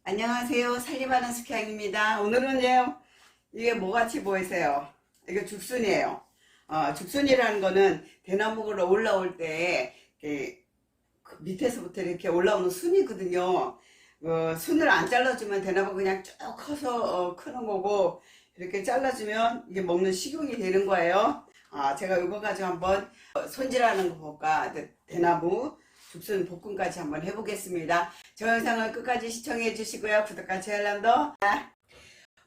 안녕하세요. 살림하는 숙향입니다. 오늘은요, 이게 뭐같이 보이세요? 이게 죽순이에요. 죽순이라는 거는 대나무로 올라올 때 이렇게 밑에서부터 이렇게 올라오는 순이거든요. 순을 안 잘라주면 대나무가 그냥 쭉 커서 크는 거고, 이렇게 잘라주면 이게 먹는 식용이 되는 거예요. 제가 이거 가지고 한번 손질하는 거 볼까? 대나무 죽순 볶음까지 한번 해보겠습니다. 저 영상을 끝까지 시청해 주시고요. 구독과 좋아요도.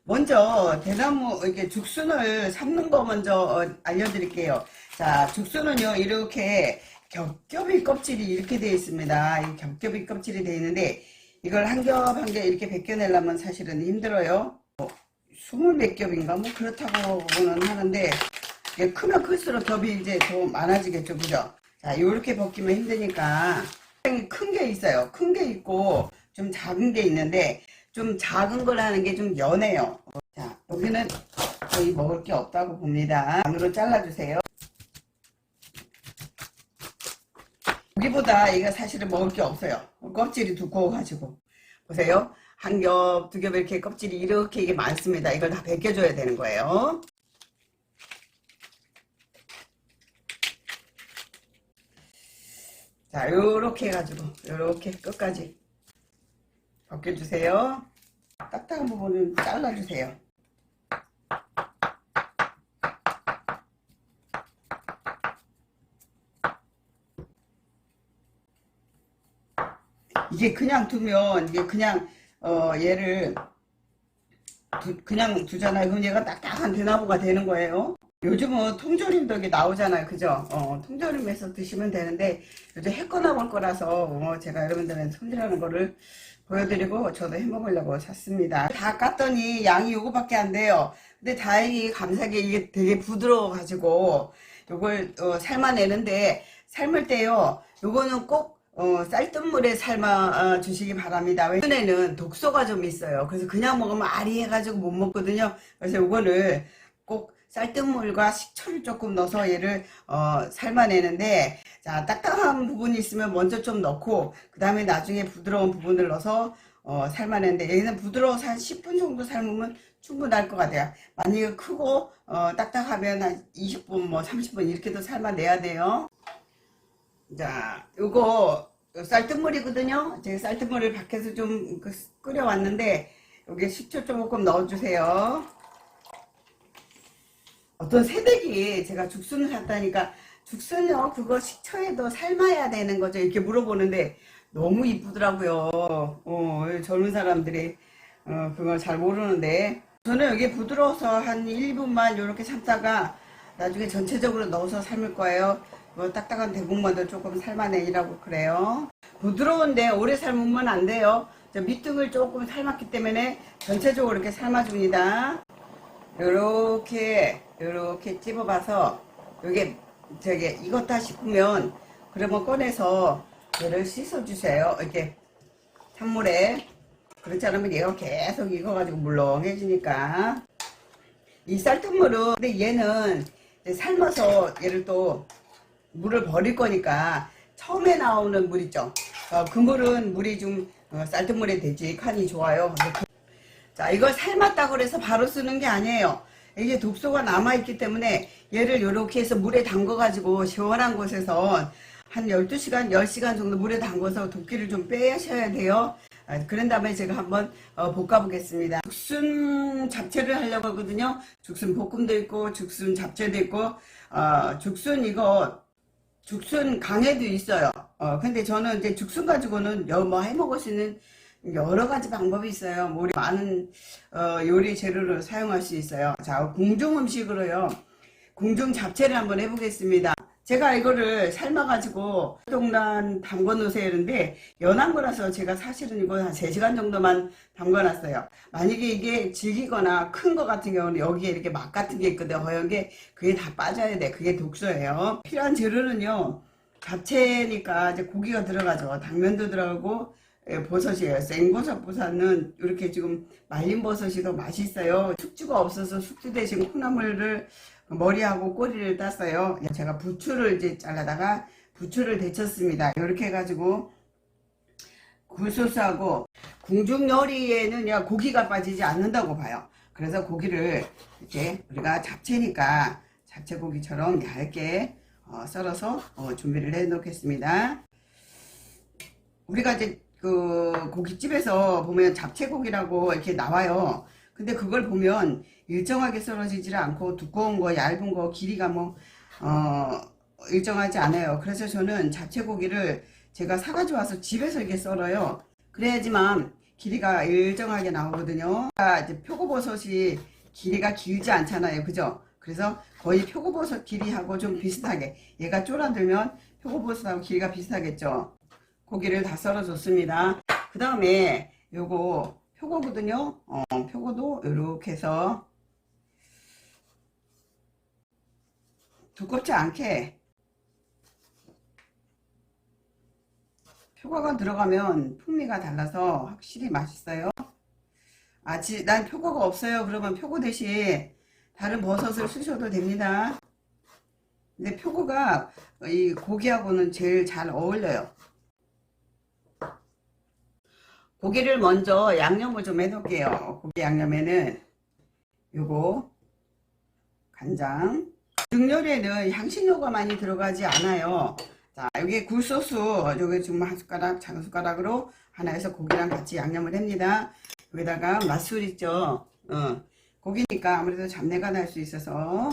먼저 대나무 이렇게 죽순을 삶는 거 먼저 알려드릴게요. 자, 죽순은요 이렇게 겹겹이 껍질이 이렇게 되어 있습니다. 이 겹겹이 껍질이 되어 있는데 이걸 한 겹 한 겹 이렇게 벗겨내려면 사실은 힘들어요. 20몇 겹인가 뭐 그렇다고는 하는데 이게 크면 클수록 겹이 이제 더 많아지겠죠, 그죠? 자, 요렇게 벗기면 힘드니까 큰 게 있어요. 큰 게 있고 좀 작은 게 있는데 좀 작은 걸 하는 게 좀 연해요. 자, 여기는 거의 먹을 게 없다고 봅니다. 반으로 잘라주세요. 여기보다 이거 사실은 먹을 게 없어요. 껍질이 두꺼워가지고. 보세요. 한 겹, 두 겹 이렇게 껍질이 이렇게 이게 많습니다. 이걸 다 벗겨줘야 되는 거예요. 자, 요렇게 해가지고 요렇게 끝까지 벗겨주세요. 딱딱한 부분은 잘라주세요. 이게 그냥 두면 이게 그냥 얘를 그냥 두잖아요. 그럼 얘가 딱딱한 대나무가 되는 거예요. 요즘은 통조림도 이게 나오잖아요. 그죠? 통조림에서 드시면 되는데 요즘 해꺼나 볼 거라서 제가 여러분들은 손질하는 거를 보여드리고 저도 해먹으려고 샀습니다. 다 깠더니 양이 요거밖에 안 돼요. 근데 다행히 감사하게 이게 되게 부드러워 가지고 요걸 삶아내는데 삶을 때요 요거는 꼭 쌀뜨물에 삶아 주시기 바랍니다. 왜냐면은 독소가 좀 있어요. 그래서 그냥 먹으면 아리해가지고 못 먹거든요. 그래서 요거를 꼭 쌀뜨물과 식초를 조금 넣어서 얘를 삶아내는데, 자, 딱딱한 부분이 있으면 먼저 좀 넣고 그 다음에 나중에 부드러운 부분을 넣어서 삶아내는데, 얘는 부드러워서 한 10분 정도 삶으면 충분할 것 같아요. 만약에 크고 딱딱하면 한 20분 뭐 30분 이렇게도 삶아내야 돼요. 자, 요거 쌀뜨물이거든요. 제가 쌀뜨물을 밖에서 좀 끓여왔는데 여기 식초 조금 넣어주세요. 어떤 새댁이 제가 죽순을 샀다니까 죽순이요 그거 식초에도 삶아야 되는 거죠 이렇게 물어보는데 너무 이쁘더라고요. 젊은 사람들이 그걸 잘 모르는데 저는 여기 부드러워서 한 1분만 이렇게 참다가 나중에 전체적으로 넣어서 삶을 거예요. 딱딱한 대국만도 조금 삶아내라고 그래요. 부드러운데 오래 삶으면 안 돼요. 저 밑둥을 조금 삶았기 때문에 전체적으로 이렇게 삶아줍니다. 요렇게 찝어봐서 요게 저기 익었다 싶으면 그러면 꺼내서 얘를 씻어주세요. 이렇게 찬물에. 그렇지 않으면 얘가 계속 익어가지고 물렁해지니까. 이 쌀뜨물은 근데 얘는 삶아서 얘를 또 물을 버릴 거니까 처음에 나오는 물 있죠. 그 물은 물이 좀 쌀뜨물에 되지 간이 좋아요. 자, 이걸 삶았다고 해서 바로 쓰는 게 아니에요. 이게 독소가 남아있기 때문에 얘를 이렇게 해서 물에 담궈 가지고 시원한 곳에서 한 12시간 10시간 정도 물에 담궈서 독기를 좀 빼셔야 돼요. 그런 다음에 제가 한번 볶아 보겠습니다. 죽순 잡채를 하려고 하거든요. 죽순 볶음도 있고 죽순 잡채도 있고 죽순 강에도 있어요. 근데 저는 이제 죽순 가지고는 뭐 해 먹을 수 있는 여러 가지 방법이 있어요. 많은 요리 재료를 사용할 수 있어요. 자, 궁중 음식으로요. 궁중 잡채를 한번 해보겠습니다. 제가 이거를 삶아가지고 동란 담궈 놓으세요 이런데 연한 거라서 제가 사실은 이거 한 3시간 정도만 담궈 놨어요. 만약에 이게 질기거나 큰 거 같은 경우는 여기에 이렇게 맛 같은 게 있거든. 허연 게 그게 다 빠져야 돼. 그게 독소예요. 필요한 재료는요. 잡채니까 이제 고기가 들어가죠. 당면도 들어가고 버섯이에요. 생버섯보다는 이렇게 지금 말린 버섯이 더 맛있어요. 숙주가 없어서 숙주 대신 콩나물을 머리하고 꼬리를 땄어요. 제가 부추를 이제 잘라다가 부추를 데쳤습니다. 이렇게 해가지고 굴소스하고 궁중 요리에는 야 고기가 빠지지 않는다고 봐요. 그래서 고기를 이렇게 우리가 잡채니까 잡채고기처럼 얇게 썰어서 준비를 해 놓겠습니다. 우리가 이제 그 고깃집에서 보면 잡채고기라고 이렇게 나와요. 근데 그걸 보면 일정하게 썰어지질 않고 두꺼운 거 얇은 거 길이가 뭐 일정하지 않아요. 그래서 저는 잡채고기를 제가 사가지고 와서 집에서 이렇게 썰어요. 그래야지만 길이가 일정하게 나오거든요. 이제 표고버섯이 길이가 길지 않잖아요. 그죠? 그래서 거의 표고버섯 길이하고 좀 비슷하게, 얘가 쫄아들면 표고버섯하고 길이가 비슷하겠죠. 고기를 다 썰어줬습니다. 그 다음에 요거 표고거든요. 표고도 이렇게 해서 두껍지 않게, 표고가 들어가면 풍미가 달라서 확실히 맛있어요. 난 표고가 없어요. 그러면 표고 대신 다른 버섯을 쓰셔도 됩니다. 근데 표고가 이 고기하고는 제일 잘 어울려요. 고기를 먼저 양념을 좀 해놓을게요. 고기 양념에는 요거 간장, 등요리에는 향신료가 많이 들어가지 않아요. 자, 여기 굴소스, 여기 지금 한 숟가락, 작은 숟가락으로 하나에서 고기랑 같이 양념을 합니다. 여기다가 맛술 있죠. 고기니까 아무래도 잡내가 날 수 있어서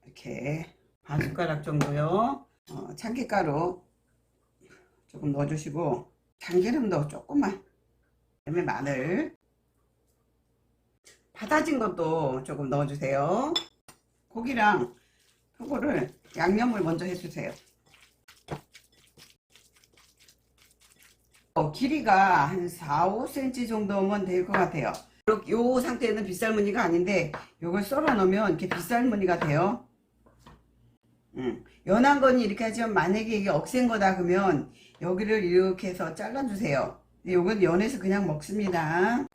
이렇게 반 숟가락 정도요. 참깨가루 조금 넣어주시고, 참기름도 조금만, 그다음에 마늘, 파 다진 것도 조금 넣어주세요. 고기랑 표고를 양념을 먼저 해주세요. 길이가 한 4, 5cm 정도면 될 것 같아요. 요 상태는 빗살무늬가 아닌데 요걸 썰어 놓으면 이렇게 빗살무늬가 돼요. 연한 거니 이렇게 하지만 만약에 이게 억센 거다 그러면 여기를 이렇게 해서 잘라주세요. 요건 연해서 그냥 먹습니다.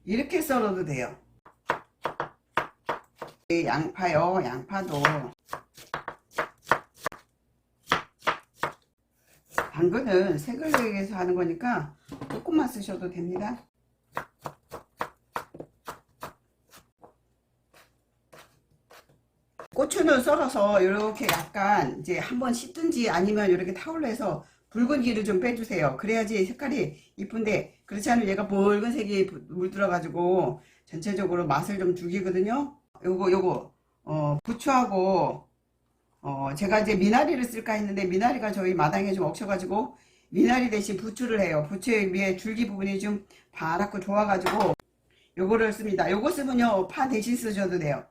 이렇게 썰어도 돼요. 양파요. 양파도 당근은 색을 내기 위해서 하는 거니까 조금만 쓰셔도 됩니다. 고추는 썰어서 이렇게 약간 이제 한번 씻든지 아니면 이렇게 타올로 해서 붉은기를 좀 빼주세요. 그래야지 색깔이 이쁜데, 그렇지 않으면 얘가 붉은색이 물들어 가지고 전체적으로 맛을 좀 죽이거든요. 요거 부추하고 제가 이제 미나리를 쓸까 했는데 미나리가 저희 마당에 좀 억쳐가지고 미나리 대신 부추를 해요. 부추 위에 줄기 부분이 좀 파랗고 좋아가지고 요거를 씁니다. 요거 쓰면요 파 대신 쓰셔도 돼요.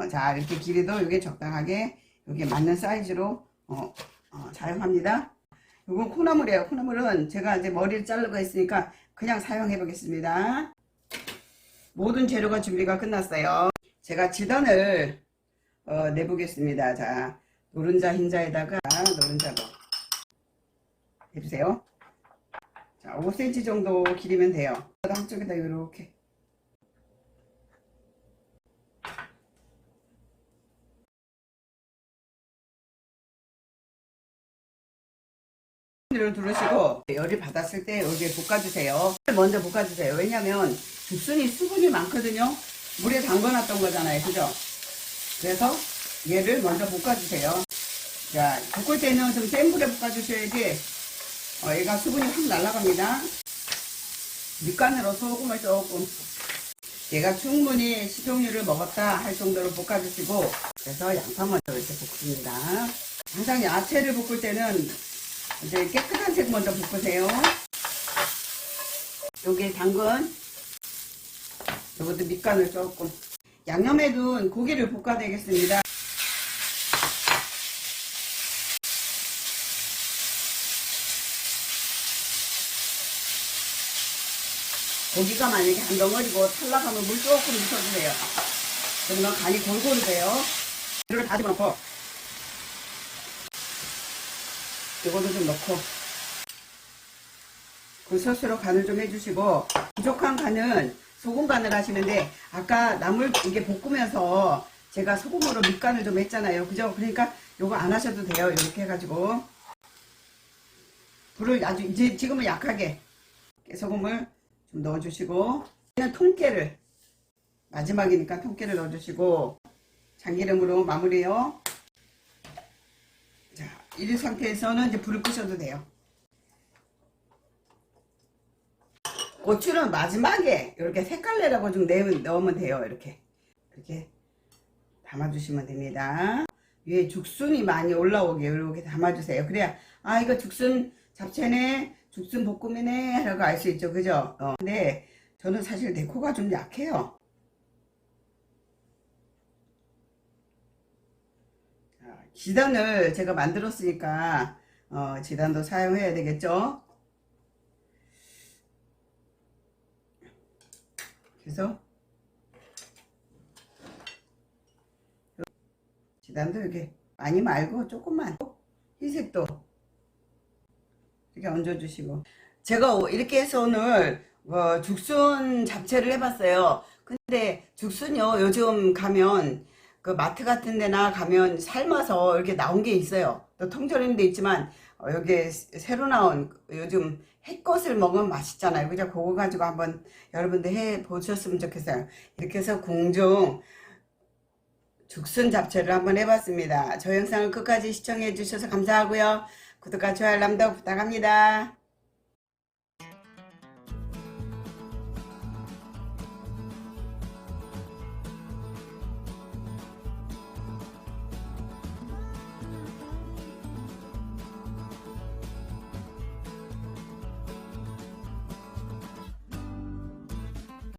자, 이렇게 길이도 이게 적당하게 여기 맞는 사이즈로 사용합니다. 요건 콩나물이에요. 콩나물은 제가 이제 머리를 자르고 있으니까 그냥 사용해 보겠습니다. 모든 재료가 준비가 끝났어요. 제가 지단을 내보겠습니다. 자, 노른자 흰자에다가 노른자도 해주세요. 자, 5cm 정도 길이면 돼요. 한쪽에다 이렇게 를 두르시고 열이 받았을 때 여기에 볶아주세요. 먼저 볶아주세요. 왜냐면 죽순이 수분이 많거든요. 물에 담궈놨던 거잖아요. 그죠? 그래서 얘를 먼저 볶아주세요. 자, 볶을 때는 좀 센 불에 볶아주셔야지 얘가 수분이 확 날아갑니다. 밑간으로 소금을 조금, 얘가 충분히 식용유를 먹었다 할 정도로 볶아주시고, 그래서 양파 먼저 이렇게 볶습니다. 항상 야채를 볶을 때는 이제 깨끗한 색 먼저 볶으세요. 여기 당근, 요것도 밑간을 조금. 양념에 둔 고기를 볶아야 되겠습니다. 고기가 만약에 한 덩어리고 탈락하면 물 조금 묻혀주세요. 그러면 간이 골고루 돼요. 이렇게 다 집어넣고 이거도 좀 넣고 굴소스로 간을 좀 해주시고, 부족한 간은 소금 간을 하시는데 아까 나물 이게 볶으면서 제가 소금으로 밑간을 좀 했잖아요. 그죠? 그러니까 요거 안 하셔도 돼요. 이렇게 해가지고 불을 아주 이제 지금은 약하게 깨소금을 좀 넣어주시고 통깨를 마지막이니까 통깨를 넣어주시고 참기름으로 마무리요. 자, 이 상태에서는 이제 불을 끄셔도 돼요. 고추는 마지막에 이렇게 색깔 내라고 좀 넣으면 돼요. 이렇게 담아주시면 됩니다. 위에 죽순이 많이 올라오게 이렇게 담아주세요. 그래야 아 이거 죽순 잡채네, 죽순 볶음이네 라고 알 수 있죠. 그죠? 근데 저는 사실 내 코가 좀 약해요. 지단을 제가 만들었으니까 지단도 사용해야 되겠죠. 그래서 지단도 이렇게 많이 말고 조금만, 흰색도 이렇게 얹어주시고, 제가 이렇게 해서 오늘 죽순 잡채를 해봤어요. 근데 죽순요 요즘 가면 그 마트 같은 데나 가면 삶아서 이렇게 나온 게 있어요. 또 통조림도 있지만 여기 새로 나온 요즘 햇것을 먹으면 맛있잖아요. 그죠? 그거 가지고 한번 여러분들 해 보셨으면 좋겠어요. 이렇게 해서 궁중 죽순 잡채를 한번 해봤습니다. 저 영상을 끝까지 시청해 주셔서 감사하고요. 구독과 좋아요 알람도 부탁합니다.